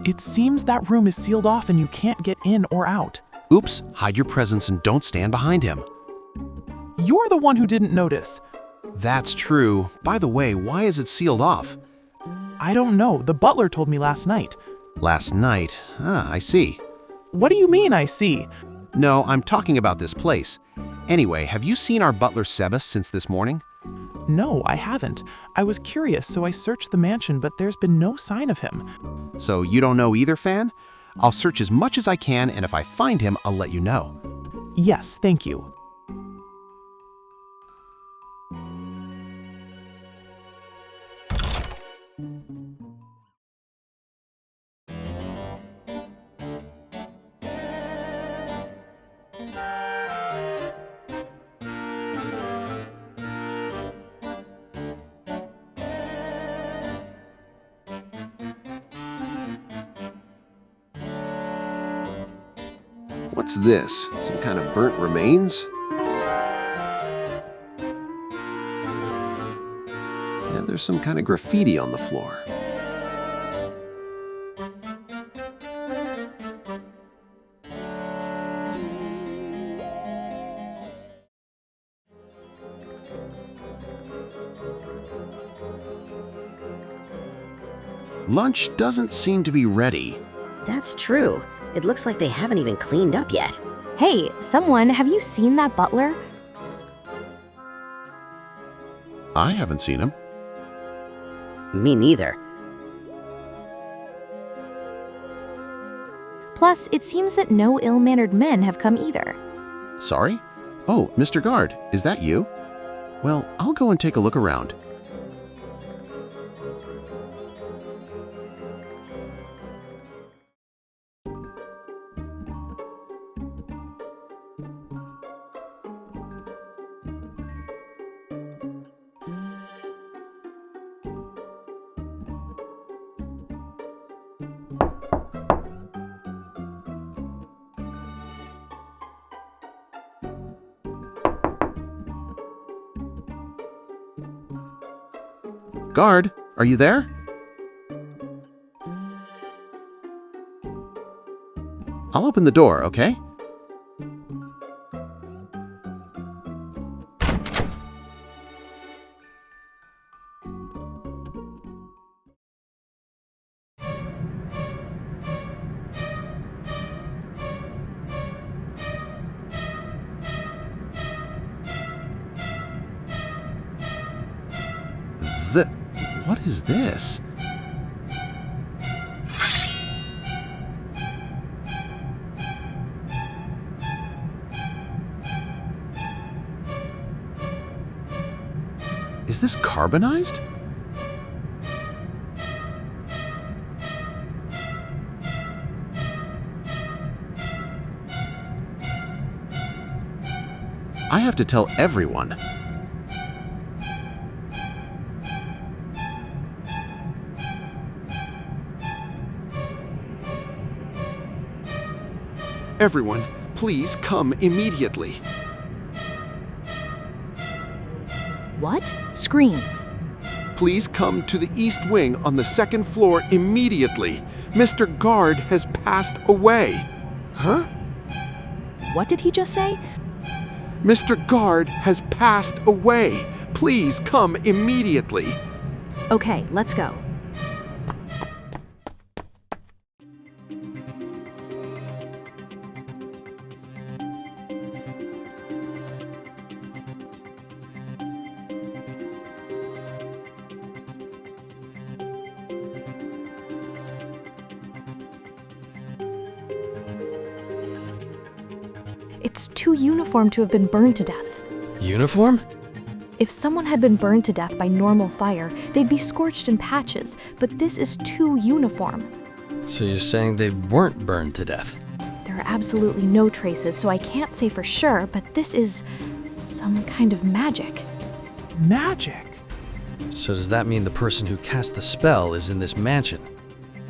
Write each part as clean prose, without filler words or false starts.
It seems that room is sealed off and you can't get in or out. Oops, hide your presence and don't stand behind him. You're the one who didn't notice. That's true. By the way, why is it sealed off? I don't know. The butler told me last night. Last night? I see. What do you mean, I see? No, I'm talking about this place. Anyway, have you seen our butler Sebas since this morning? No, I haven't. I was curious, so I searched the mansion, but there's been no sign of him. So you don't know either, Fan? I'll search as much as I can, and if I find him, I'll let you know. Yes, thank you. What's this? Some kind of burnt remains? Yeah, there's some kind of graffiti on the floor. Lunch doesn't seem to be ready. That's true. It looks like they haven't even cleaned up yet. Hey, someone, have you seen that butler? I haven't seen him. Me neither. Plus, it seems that no ill-mannered men have come either. Sorry? Oh, Mr. Guard, is that you? Well, I'll go and take a look around. Guard, are you there? I'll open the door, okay? What is this? Is this carbonized? I have to tell everyone. Everyone, please come immediately. What? Scream. Please come to the east wing on the second floor immediately. Mr. Guard has passed away. Huh? What did he just say? Mr. Guard has passed away. Please come immediately. Okay, let's go. It's too uniform to have been burned to death. Uniform? If someone had been burned to death by normal fire, they'd be scorched in patches, but this is too uniform. So you're saying they weren't burned to death? There are absolutely no traces, so I can't say for sure, but this is some kind of magic. Magic? So does that mean the person who cast the spell is in this mansion?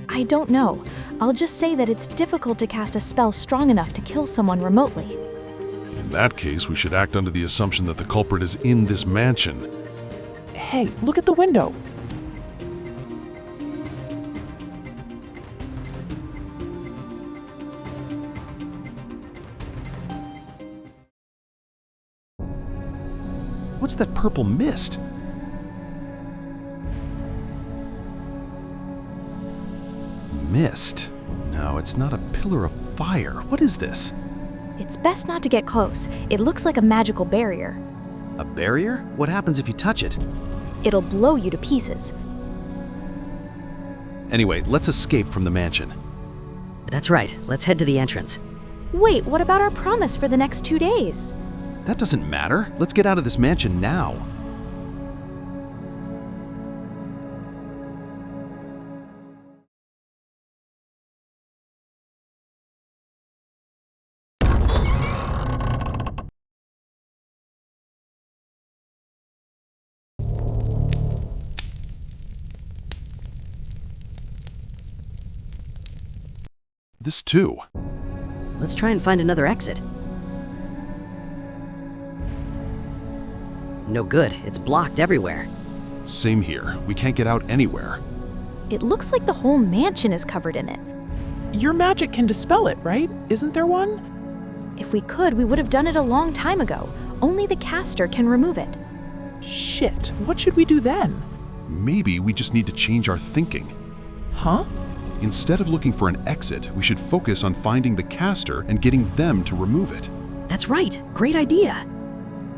I don't know. I'll just say that it's difficult to cast a spell strong enough to kill someone remotely. In that case, we should act under the assumption that the culprit is in this mansion. Hey, look at the window. What's that purple mist? Mist? No, it's not a pillar of fire. What is this? It's best not to get close. It looks like a magical barrier. A barrier? What happens if you touch it? It'll blow you to pieces. Anyway, let's escape from the mansion. That's right. Let's head to the entrance. Wait, what about our promise for the next 2 days? That doesn't matter. Let's get out of this mansion now. This too. Let's try and find another exit. No good. It's blocked everywhere. Same here. We can't get out anywhere. It looks like the whole mansion is covered in it. Your magic can dispel it, right? Isn't there one? If we could, we would have done it a long time ago. Only the caster can remove it. Shit, what should we do then? Maybe we just need to change our thinking. Huh? Instead of looking for an exit, we should focus on finding the caster and getting them to remove it. That's right. Great idea.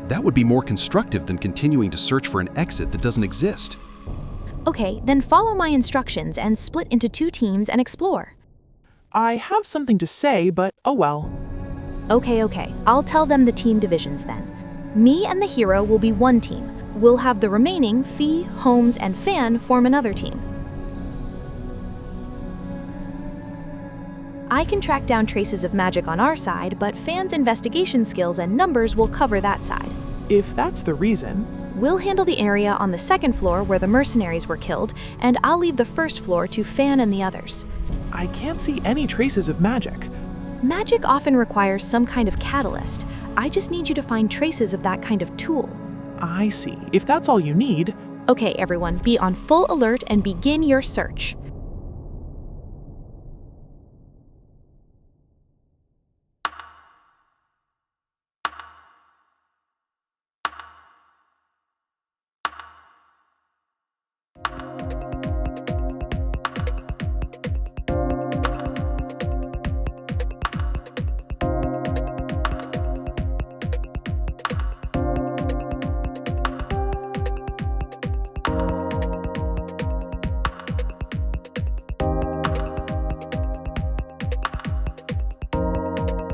That would be more constructive than continuing to search for an exit that doesn't exist. Okay, then follow my instructions and split into 2 teams and explore. I have something to say, but oh well. Okay, I'll tell them the team divisions then. Me and the hero will be one team. We'll have the remaining Fee, Holmes, and Fan form another team. I can track down traces of magic on our side, but Fan's investigation skills and numbers will cover that side. If that's the reason. We'll handle the area on the 2nd floor where the mercenaries were killed, and I'll leave the 1st floor to Fan and the others. I can't see any traces of magic. Magic often requires some kind of catalyst. I just need you to find traces of that kind of tool. I see. If that's all you need. Okay, everyone, be on full alert and begin your search.